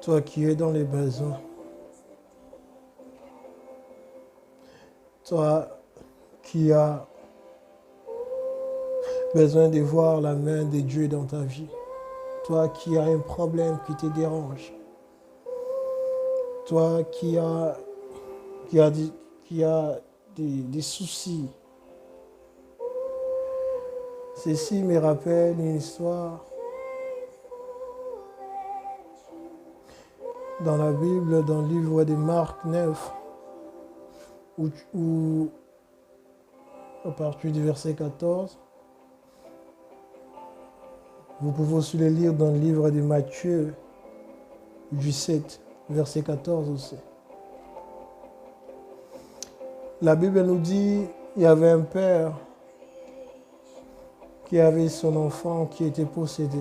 Toi qui es dans les besoins. Toi qui as besoin de voir la main de Dieu dans ta vie. Toi qui as un problème qui te dérange. Toi qui as des soucis. Ceci me rappelle une histoire dans la Bible, dans le livre de Marc 9, où à partir du verset 14, vous pouvez aussi le lire dans le livre de Matthieu, du 7, verset 14 aussi. La Bible nous dit qu'il y avait un père qui avait son enfant qui était possédé.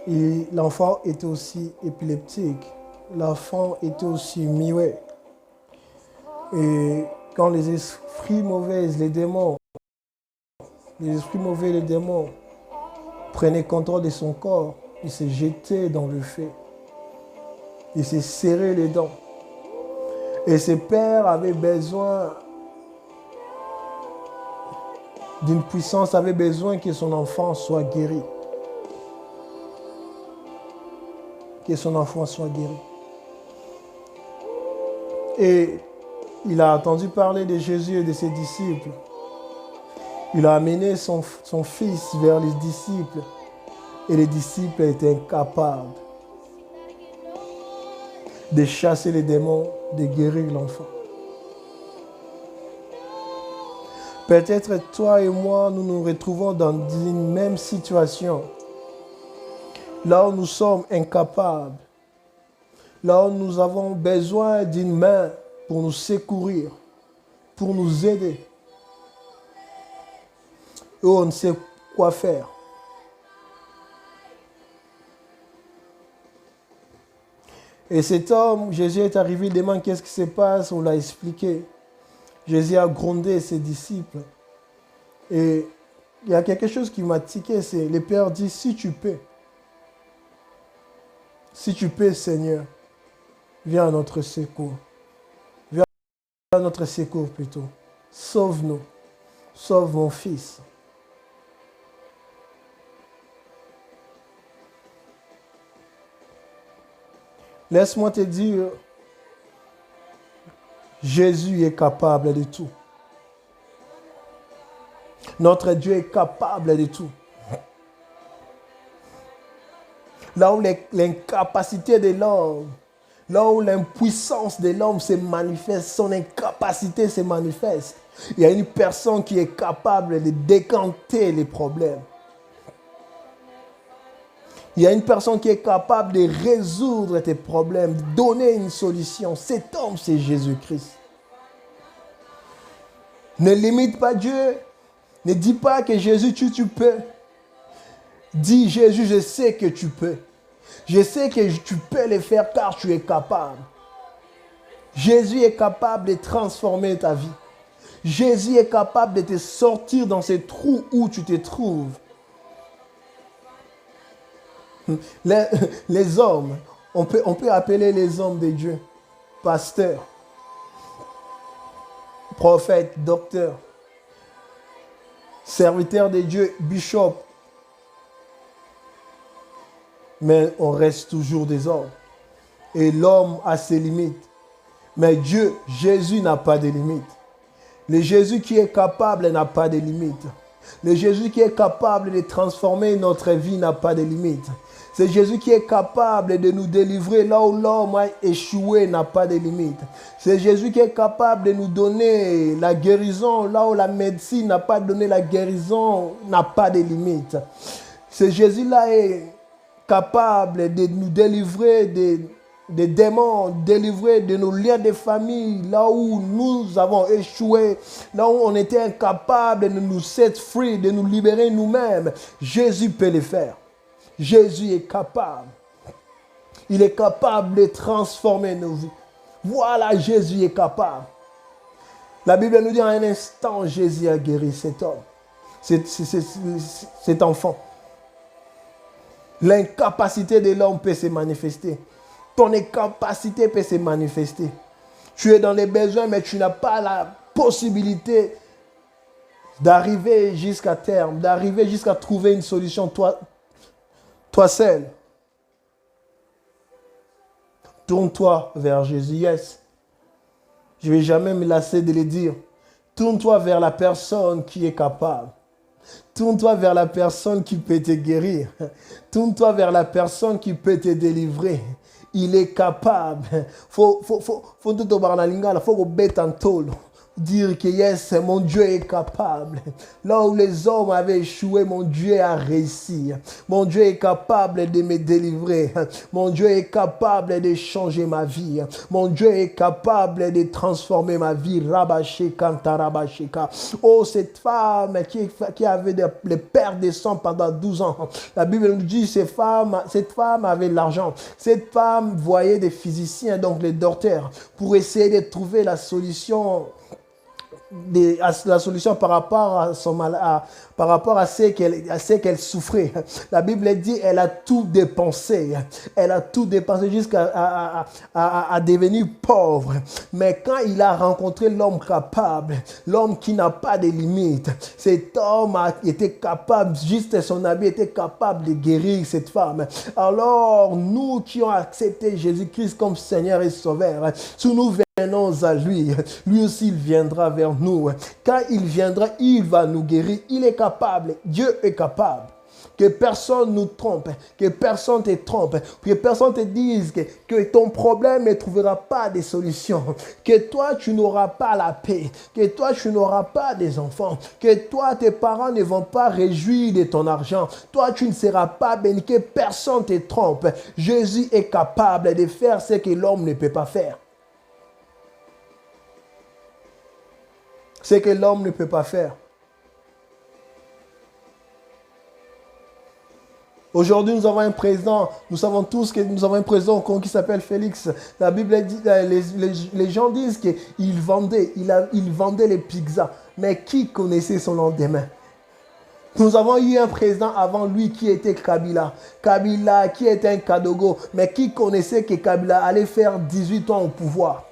Et l'enfant était aussi épileptique. L'enfant était aussi muet. Et quand les esprits mauvais, les esprits mauvais, les démons prenaient contrôle de son corps, il se jetait dans le feu. Il se serrait les dents. Et ce père avait besoin d'une puissance, avait besoin que son enfant soit guéri. Que son enfant soit guéri. Et il a entendu parler de Jésus et de ses disciples. Il a amené son fils vers les disciples. Et les disciples étaient incapables de chasser les démons, de guérir l'enfant. Peut-être toi et moi, nous nous retrouvons dans une même situation. Là où nous sommes incapables. Là où nous avons besoin d'une main pour nous secourir, pour nous aider. Et on ne sait quoi faire. Et cet homme, Jésus est arrivé, il demande qu'est-ce qui se passe, on l'a expliqué. Jésus a grondé ses disciples. Et il y a quelque chose qui m'a tiqué, c'est le Père dit, si tu peux, Seigneur, viens à notre secours. Viens à notre secours plutôt. Sauve-nous. Sauve mon fils. Laisse-moi te dire, Jésus est capable de tout. Notre Dieu est capable de tout. Là où l'incapacité de l'homme, là où l'impuissance de l'homme se manifeste, son incapacité se manifeste, il y a une personne qui est capable de décanter les problèmes. Il y a une personne qui est capable de résoudre tes problèmes, de donner une solution. Cet homme, c'est Jésus-Christ. Ne limite pas Dieu. Ne dis pas que Jésus, tu peux. Dis, Jésus, je sais que tu peux. Je sais que tu peux le faire car tu es capable. Jésus est capable de transformer ta vie. Jésus est capable de te sortir dans ces trous où tu te trouves. Les hommes, on peut appeler les hommes de Dieu, pasteurs, prophètes, docteurs, serviteurs de Dieu, bishop. Mais on reste toujours des hommes. Et l'homme a ses limites. Mais Dieu, Jésus n'a pas de limites. Le Jésus qui est capable n'a pas de limites. Le Jésus qui est capable de transformer notre vie n'a pas de limites. C'est Jésus qui est capable de nous délivrer là où l'homme a échoué, n'a pas de limites. C'est Jésus qui est capable de nous donner la guérison là où la médecine n'a pas donné la guérison, n'a pas de limites. C'est Jésus-là est capable de nous délivrer des démons, délivrer de nos liens de famille, là où nous avons échoué, là où on était incapable de nous set free, de nous libérer nous-mêmes. Jésus peut le faire. Jésus est capable. Il est capable de transformer nos vies. Voilà, Jésus est capable. La Bible nous dit en un instant, Jésus a guéri cet homme. cet enfant. L'incapacité de l'homme peut se manifester. Ton incapacité peut se manifester. Tu es dans les besoins, mais tu n'as pas la possibilité d'arriver jusqu'à terme, d'arriver jusqu'à trouver une solution toi seul. Tourne-toi vers Jésus. Yes. Je ne vais jamais me lasser de le dire. Tourne-toi vers la personne qui est capable. Tourne-toi vers la personne qui peut te guérir. Tourne-toi vers la personne qui peut te délivrer. Il est capable. Faut tout au barnalingala, faut bête en tôle. Dire que yes, mon Dieu est capable. Là où les hommes avaient échoué, mon Dieu a réussi. Mon Dieu est capable de me délivrer. Mon Dieu est capable de changer ma vie. Mon Dieu est capable de transformer ma vie. Rabasheka, tarabasheka. Oh, cette femme qui avait les pertes de sang pendant 12 ans. La Bible nous dit que cette femme avait de l'argent. Cette femme voyait des physiciens, donc les docteurs, pour essayer de trouver la solution par rapport à ce qu'elle souffrait. La Bible dit elle a tout dépensé. Elle a tout dépensé jusqu'à à devenir pauvre. Mais quand il a rencontré l'homme capable, l'homme qui n'a pas de limites, cet homme a été capable, juste son habit était capable de guérir cette femme. Alors nous qui avons accepté Jésus-Christ comme Seigneur et Sauveur, si nous venons à lui, lui aussi il viendra vers nous. Quand il viendra, il va nous guérir. Il est capable. Dieu est capable. Que personne nous trompe, que personne te trompe, que personne te dise que ton problème ne trouvera pas de solution, que toi tu n'auras pas la paix, que toi tu n'auras pas des enfants, que toi tes parents ne vont pas réjouir de ton argent, toi tu ne seras pas béni, que personne te trompe. Jésus est capable de faire ce que l'homme ne peut pas faire. Ce que l'homme ne peut pas faire. Aujourd'hui, nous avons un président, nous savons tous que nous avons un président qui s'appelle Félix. La Bible dit, les gens disent qu'il vendait les pizzas. Mais qui connaissait son lendemain? Nous avons eu un président avant lui qui était Kabila. Kabila qui était un Kadogo. Mais qui connaissait que Kabila allait faire 18 ans au pouvoir?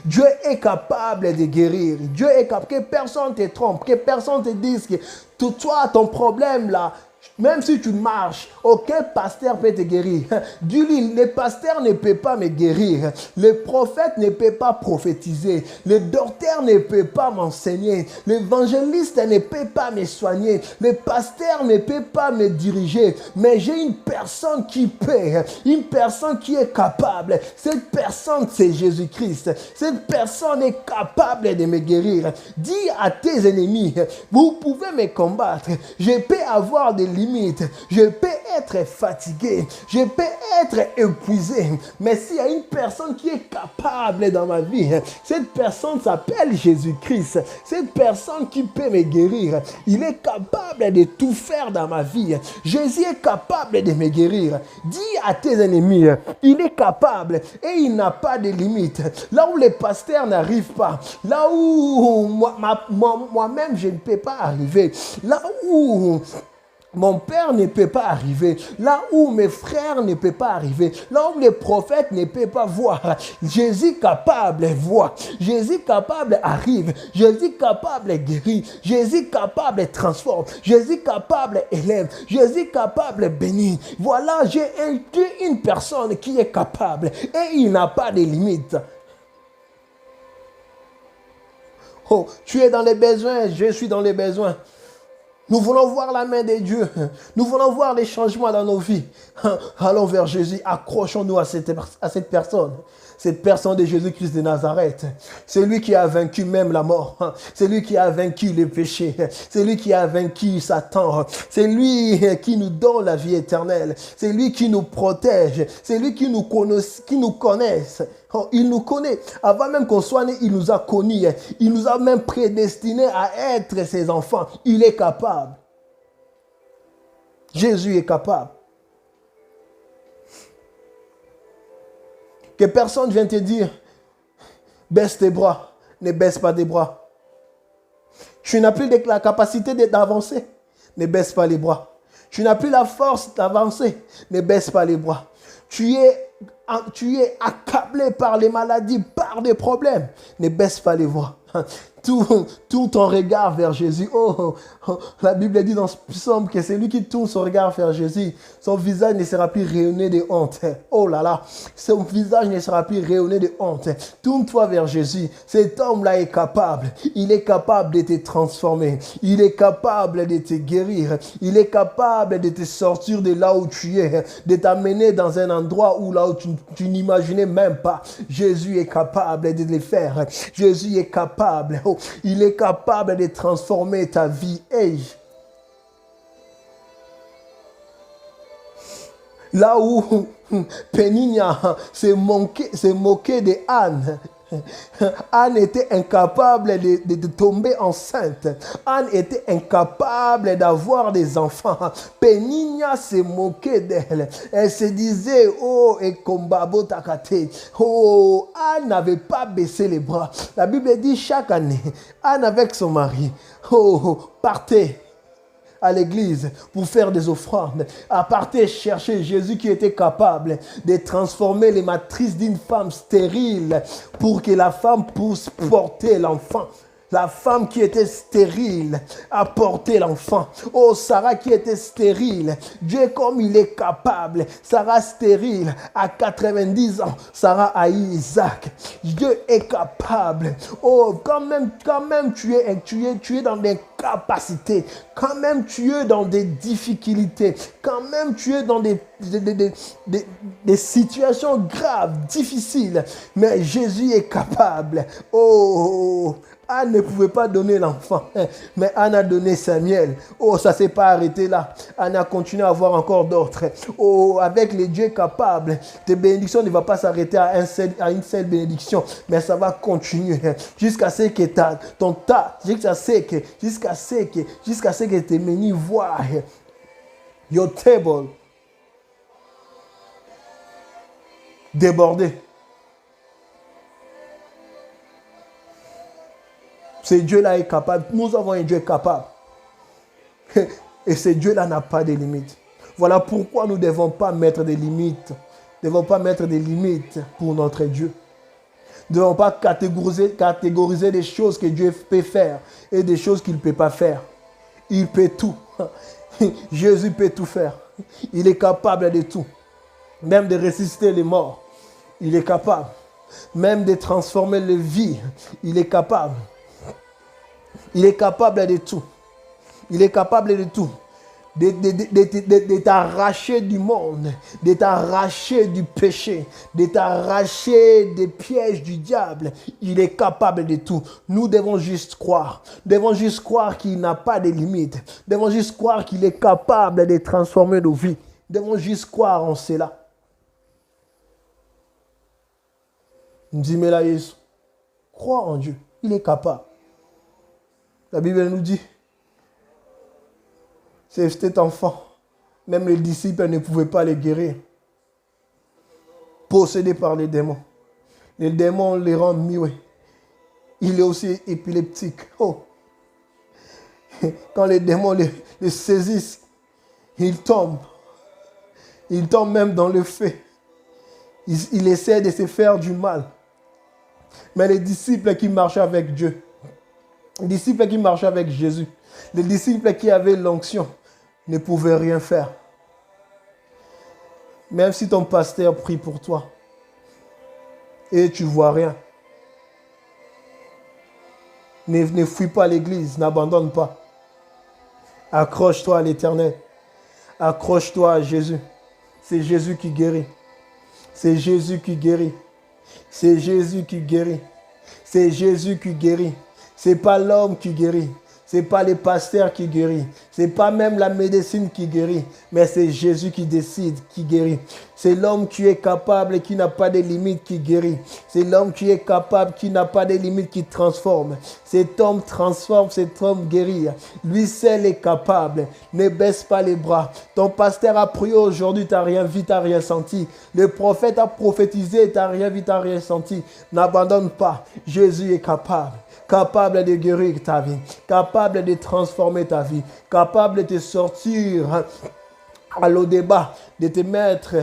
Dieu est capable de guérir. Dieu est capable. Que personne te trompe. Que personne te dise que toi, ton problème là, même si tu marches, aucun pasteur peut te guérir. Dis-lui, le pasteur ne peut pas me guérir. Le prophète ne peut pas prophétiser. Le docteur ne peut pas m'enseigner. L'évangéliste ne peut pas me soigner. Le pasteur ne peut pas me diriger. Mais j'ai une personne qui peut. Une personne qui est capable. Cette personne, c'est Jésus-Christ. Cette personne est capable de me guérir. Dis à tes ennemis, vous pouvez me combattre. Je peux avoir des limites. Je peux être fatigué, je peux être épuisé, mais s'il y a une personne qui est capable dans ma vie, cette personne s'appelle Jésus-Christ. Cette personne qui peut me guérir, il est capable de tout faire dans ma vie. Jésus est capable de me guérir. Dis à tes ennemis, il est capable et il n'a pas de limite. Là où les pasteurs n'arrivent pas, là où moi-même je ne peux pas arriver, là où mon père ne peut pas arriver, là où mes frères ne peuvent pas arriver, là où les prophètes ne peuvent pas voir, Jésus capable voit, Jésus capable arrive, Jésus capable guérit, Jésus capable transforme, Jésus capable élève, Jésus capable bénit. Voilà, j'ai une personne qui est capable et il n'a pas de limite. Oh, tu es dans les besoins, je suis dans les besoins. Nous voulons voir la main de Dieu. Nous voulons voir les changements dans nos vies. Allons vers Jésus. Accrochons-nous à cette personne. Cette personne de Jésus-Christ de Nazareth. C'est lui qui a vaincu même la mort. C'est lui qui a vaincu les péchés. C'est lui qui a vaincu Satan. C'est lui qui nous donne la vie éternelle. C'est lui qui nous protège. C'est lui qui nous connaît. Oh, il nous connaît. Avant même qu'on soit né, il nous a connus. Il nous a même prédestinés à être ses enfants. Il est capable. Jésus est capable. Que personne vienne te dire, baisse tes bras. Ne baisse pas tes bras. Tu n'as plus la capacité d'avancer. Ne baisse pas les bras. Tu n'as plus la force d'avancer. Ne baisse pas les bras. Tu es accablé par les maladies, par des problèmes. Ne baisse pas les bras. Tourne ton regard vers Jésus. La Bible dit dans ce psaume que c'est lui qui tourne son regard vers Jésus. Son visage ne sera plus rayonné de honte. Oh là là, son visage ne sera plus rayonné de honte. Tourne-toi vers Jésus. Cet homme-là est capable. Il est capable de te transformer. Il est capable de te guérir. Il est capable de te sortir de là où tu es, de t'amener dans un endroit où là où tu n'imaginais même pas. Jésus est capable de le faire. Jésus est capable. Oh, il est capable de transformer ta vie. Hey. Là où Péninia s'est moqué de Anne. Anne était incapable de tomber enceinte. Anne était incapable d'avoir des enfants. Péninia s'est moquée d'elle. Elle se disait, oh, et Kombabo Takate. Oh, Anne n'avait pas baissé les bras. La Bible dit chaque année, Anne avec son mari, partait à l'église pour faire des offrandes, à partir chercher Jésus qui était capable de transformer les matrices d'une femme stérile pour que la femme puisse porter l'enfant. La femme qui était stérile a porté l'enfant. Oh, Sarah qui était stérile. Dieu comme il est capable. Sarah stérile à 90 ans. Sarah a eu Isaac. Dieu est capable. Oh, quand même tu es dans des capacités. Quand même tu es dans des difficultés. Quand même tu es dans des situations graves, difficiles. Mais Jésus est capable. Oh, Anne ne pouvait pas donner l'enfant, mais Anne a donné Samuel. Oh, ça ne s'est pas arrêté là. Anne a continué à avoir encore d'autres. Oh, avec les dieux capables, tes bénédictions ne vont pas s'arrêter à une seule bénédiction, mais ça va continuer jusqu'à ce que jusqu'à ce que tes menus voient your table déborder. Ce Dieu-là est capable. Nous avons un Dieu capable. Et ce Dieu-là n'a pas de limites. Voilà pourquoi nous ne devons pas mettre des limites. Nous ne devons pas mettre des limites pour notre Dieu. Nous ne devons pas catégoriser des choses que Dieu peut faire et des choses qu'il ne peut pas faire. Il peut tout. Jésus peut tout faire. Il est capable de tout. Même de ressusciter les morts. Il est capable. Même de transformer les vies. Il est capable. Il est capable de tout. Il est capable de tout. De t'arracher du monde, de t'arracher du péché, de t'arracher des pièges du diable. Il est capable de tout. Nous devons juste croire. Nous devons juste croire qu'il n'a pas de limites. Nous devons juste croire qu'il est capable de transformer nos vies. Nous devons juste croire en cela. Nous disons, mais là, Jésus, crois en Dieu. Il est capable. La Bible nous dit, c'est cet enfant, même les disciples ne pouvaient pas le guérir. Possédé par les démons. Les démons les rendent muets. Il est aussi épileptique. Oh. Quand les démons les saisissent, il tombe. Il tombe même dans le feu. Il essaie de se faire du mal. Mais les disciples qui marchaient avec Dieu, les disciples qui marchaient avec Jésus, les disciples qui avaient l'onction ne pouvaient rien faire. Même si ton pasteur prie pour toi et tu ne vois rien. Ne fuis pas l'église, n'abandonne pas. Accroche-toi à l'Éternel. Accroche-toi à Jésus. C'est Jésus qui guérit. C'est Jésus qui guérit. C'est Jésus qui guérit. C'est Jésus qui guérit. Ce n'est pas l'homme qui guérit. Ce n'est pas les pasteurs qui guérissent. Ce n'est pas même la médecine qui guérit, mais c'est Jésus qui décide, qui guérit. C'est l'homme qui est capable et qui n'a pas de limites qui guérit. C'est l'homme qui est capable, qui n'a pas de limites qui transforme. Cet homme transforme, cet homme guérit. Lui seul est capable. Ne baisse pas les bras. Ton pasteur a prié aujourd'hui, tu n'as rien vu, tu n'as rien senti. Le prophète a prophétisé, tu n'as rien vu, tu n'as rien senti. N'abandonne pas. Jésus est capable. Capable de guérir ta vie. Capable de transformer ta vie. Capable de te sortir à l'eau débat, de te mettre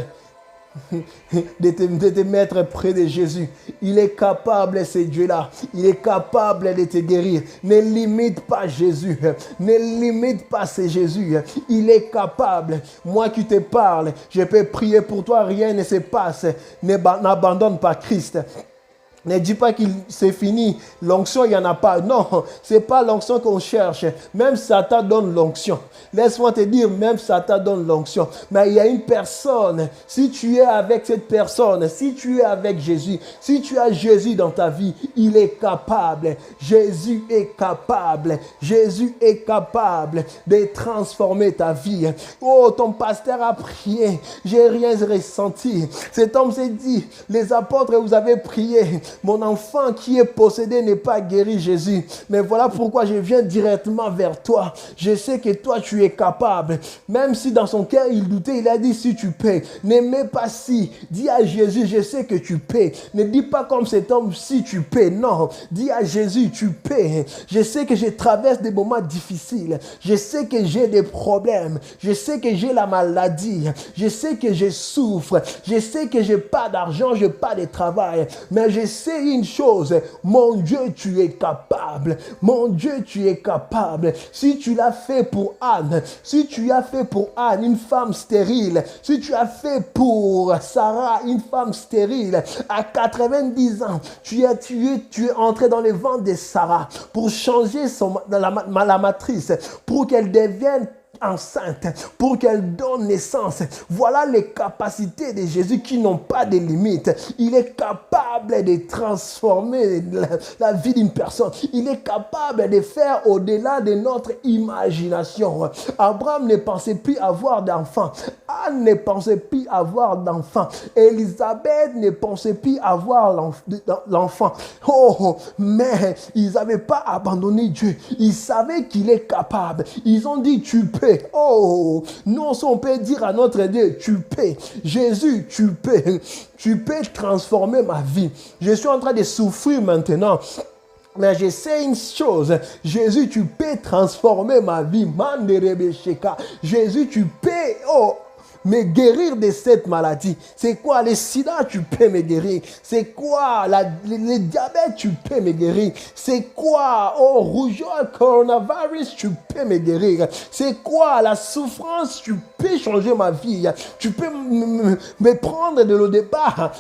de te mettre près de Jésus. Il est capable, ce Dieu-là. Il est capable de te guérir. Ne limite pas Jésus. Ne limite pas ce Jésus. Il est capable. Moi qui te parle, je peux prier pour toi, rien ne se passe. N'abandonne pas Christ. Ne dis pas que c'est fini, l'onction, il n'y en a pas. Non, ce n'est pas l'onction qu'on cherche. Même Satan donne l'onction. Laisse-moi te dire, même Satan donne l'onction. Mais il y a une personne, si tu es avec cette personne, si tu es avec Jésus, si tu as Jésus dans ta vie, il est capable. Jésus est capable. Jésus est capable de transformer ta vie. Oh, ton pasteur a prié, j'ai rien ressenti. Cet homme s'est dit, les apôtres, vous avez prié. Mon enfant qui est possédé n'est pas guéri, Jésus. Mais voilà pourquoi je viens directement vers toi. Je sais que toi, tu es capable. Même si dans son cœur, il doutait, il a dit, si tu paies. N'aimez pas si. Dis à Jésus, je sais que tu paies. Ne dis pas comme cet homme, si tu paies. Non. Dis à Jésus, tu paies. Je sais que je traverse des moments difficiles. Je sais que j'ai des problèmes. Je sais que j'ai la maladie. Je sais que je souffre. Je sais que je n'ai pas d'argent, je n'ai pas de travail. Mais je sais une chose, mon Dieu, tu es capable. Mon Dieu, tu es capable. Si tu l'as fait pour Anne, si tu as fait pour Anne, une femme stérile, si tu as fait pour Sarah, une femme stérile, à 90 ans, tu es entré dans le ventre de Sarah pour changer la matrice, pour qu'elle devienne enceinte, pour qu'elle donne naissance. Voilà les capacités de Jésus qui n'ont pas de limites. Il est capable de transformer la vie d'une personne. Il est capable de faire au-delà de notre imagination. Abraham ne pensait plus avoir d'enfant. Anne ne pensait plus avoir d'enfant. Élisabeth ne pensait plus avoir l'enfant. Oh, mais ils n'avaient pas abandonné Dieu. Ils savaient qu'il est capable. Ils ont dit, tu peux. Oh, nous on peut dire à notre Dieu, tu peux. Jésus, tu peux. Tu peux transformer ma vie. Je suis en train de souffrir maintenant. Mais je sais une chose, Jésus, tu peux transformer ma vie. Jésus, tu peux me guérir de cette maladie. C'est quoi le sida, tu peux me guérir. C'est quoi le diabète, tu peux me guérir. C'est quoi, rougeole, coronavirus, tu peux me guérir. C'est quoi la souffrance, tu peux changer ma vie. Tu peux me prendre de l'eau de départ,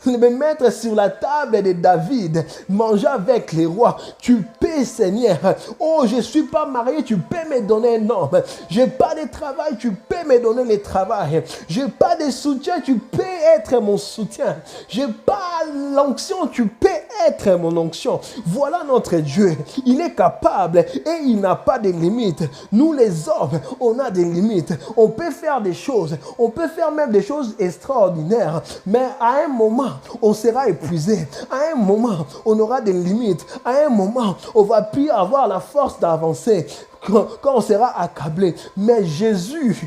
me mettre sur la table de David, manger avec les rois. Tu peux, Seigneur. Oh, je ne suis pas marié, tu peux me donner un homme. Je n'ai pas de travail, tu peux me donner le travail. Je n'ai pas de soutien, tu peux être mon soutien. Je n'ai pas l'onction, tu peux être mon onction. Voilà notre Dieu. Il est capable et il n'a pas de limites. Nous les hommes, on a des limites. On peut faire des choses. On peut faire même des choses extraordinaires. Mais à un moment, on sera épuisé. À un moment, on aura des limites. À un moment, on ne va plus avoir la force d'avancer. Quand on sera accablé. Mais Jésus,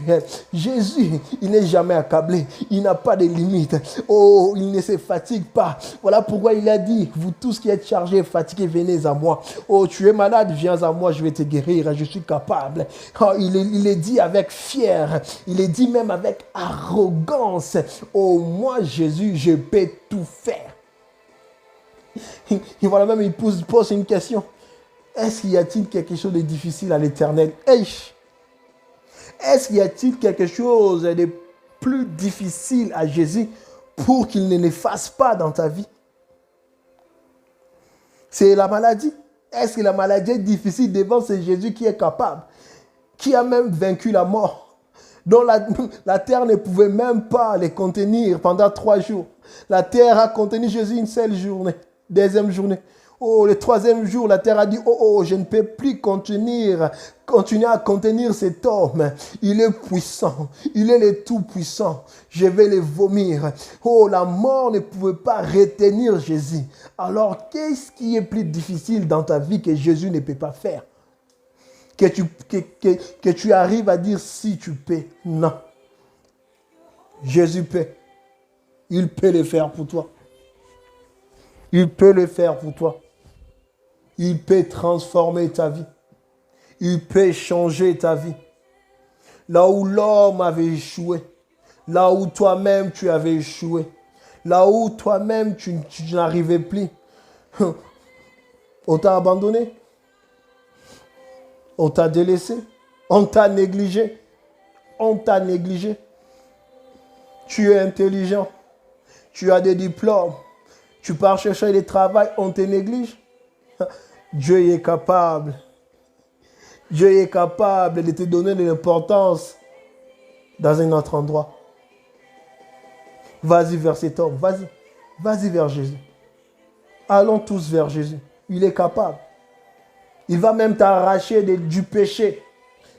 il n'est jamais accablé. Il n'a pas de limites. Oh, il ne se fatigue pas. Voilà pourquoi il a dit, vous tous qui êtes chargés et fatigués, venez à moi. Oh, tu es malade, viens à moi, je vais te guérir. Je suis capable. Oh, il est dit avec fier. Il est dit même avec arrogance. Oh, moi, Jésus, je peux tout faire. Et voilà même, il pose une question. Est-ce qu'il y a-t-il quelque chose de difficile à l'Éternel? Est-ce qu'il y a-t-il quelque chose de plus difficile à Jésus pour qu'il ne le fasse pas dans ta vie? C'est la maladie. Est-ce que la maladie est difficile devant ce Jésus qui est capable, qui a même vaincu la mort, dont la terre ne pouvait même pas les contenir pendant 3 jours. La terre a contenu Jésus une seule journée, deuxième journée. Oh, le troisième jour, la terre a dit, oh, je ne peux plus continuer à contenir cet homme. Il est puissant. Il est le tout-puissant. Je vais le vomir. Oh, la mort ne pouvait pas retenir Jésus. Alors, qu'est-ce qui est plus difficile dans ta vie que Jésus ne peut pas faire? Que tu arrives à dire si tu peux. Non. Jésus peut. Il peut le faire pour toi. Il peut le faire pour toi. Il peut transformer ta vie. Il peut changer ta vie. Là où l'homme avait échoué, là où toi-même tu avais échoué, là où toi-même tu n'arrivais plus, on t'a abandonné, on t'a délaissé, on t'a négligé, on t'a négligé. Tu es intelligent, tu as des diplômes, tu pars chercher du travail, on te néglige. Dieu est capable. Dieu est capable de te donner de l'importance dans un autre endroit. Vas-y vers cet homme, vas-y. Vas-y vers Jésus. Allons tous vers Jésus. Il est capable. Il va même t'arracher du péché.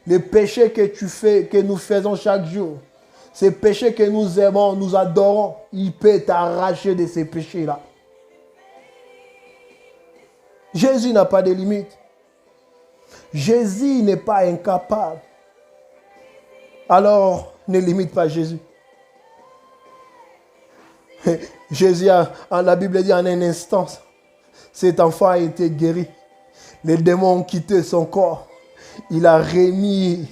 Les péchés que tu fais, que nous faisons chaque jour. Ces péchés que nous aimons, nous adorons. Il peut t'arracher de ces péchés-là. Jésus n'a pas de limite. Jésus n'est pas incapable. Alors, ne limite pas Jésus. Jésus, la Bible dit en un instant, cet enfant a été guéri. Les démons ont quitté son corps. Il a remis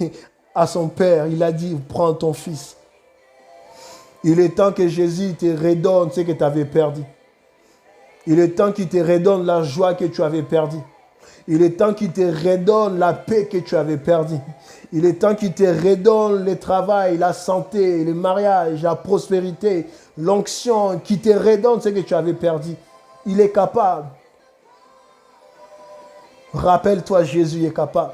à son père. Il a dit, prends ton fils. Il est temps que Jésus te redonne ce que tu avais perdu. Il est temps qu'il te redonne la joie que tu avais perdue. Il est temps qu'il te redonne la paix que tu avais perdue. Il est temps qu'il te redonne le travail, la santé, le mariage, la prospérité, l'onction, qu'il te redonne ce que tu avais perdu. Il est capable. Rappelle-toi, Jésus est capable.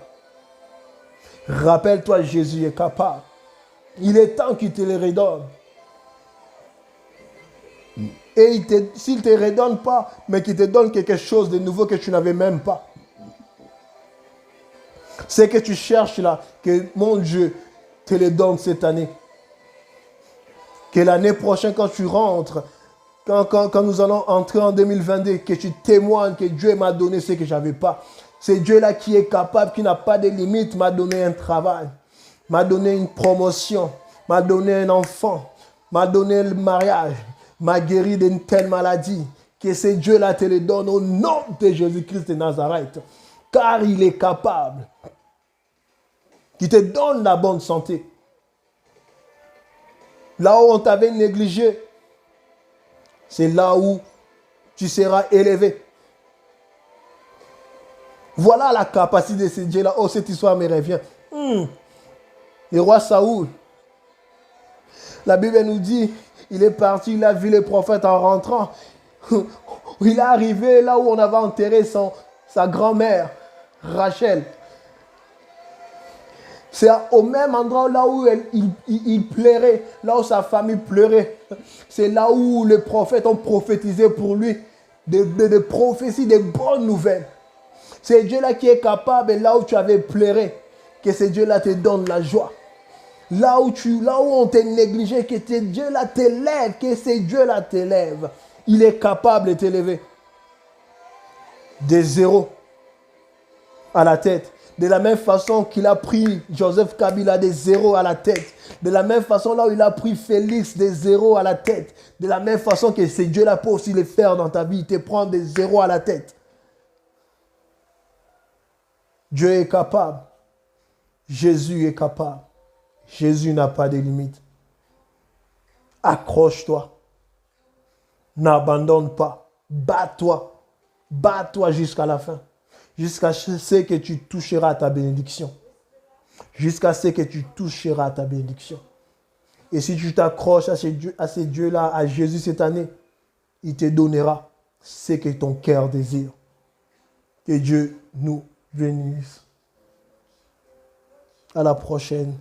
Rappelle-toi, Jésus est capable. Il est temps qu'il te le redonne. Et s'il ne te redonne pas, mais qu'il te donne quelque chose de nouveau que tu n'avais même pas. Ce que tu cherches là, que mon Dieu te le donne cette année. Que l'année prochaine, quand tu rentres, quand nous allons entrer en 2022, que tu témoignes que Dieu m'a donné ce que je n'avais pas. C'est Dieu là qui est capable, qui n'a pas de limite, m'a donné un travail, m'a donné une promotion, m'a donné un enfant, m'a donné le mariage, m'a guéri d'une telle maladie, que ce Dieu-là te le donne au nom de Jésus-Christ de Nazareth. Car il est capable. Qui te donne la bonne santé. Là où on t'avait négligé, c'est là où tu seras élevé. Voilà la capacité de ce Dieu-là. Oh, cette histoire me revient. Le roi Saoul, la Bible nous dit, il est parti, il a vu les prophètes en rentrant. Il est arrivé là où on avait enterré sa grand-mère, Rachel. C'est au même endroit là où il pleurait, là où sa famille pleurait. C'est là où les prophètes ont prophétisé pour lui des prophéties, des bonnes nouvelles. C'est Dieu là qui est capable, et là où tu avais pleuré, que ce Dieu là te donne la joie. Là où on t'a négligé, que ce Dieu là t'élève, que ce Dieu là t'élève. Il est capable de t'élever. De zéro à la tête. De la même façon qu'il a pris Joseph Kabila de zéro à la tête. De la même façon là où il a pris Félix de zéro à la tête. De la même façon que ce Dieu là peut aussi le faire dans ta vie. Il te prend de zéro à la tête. Dieu est capable. Jésus est capable. Jésus n'a pas de limite. Accroche-toi. N'abandonne pas. Bats-toi. Bats-toi jusqu'à la fin. Jusqu'à ce que tu toucheras ta bénédiction. Jusqu'à ce que tu toucheras ta bénédiction. Et si tu t'accroches à ce Dieu-là, à Jésus cette année, il te donnera ce que ton cœur désire. Que Dieu nous bénisse. À la prochaine.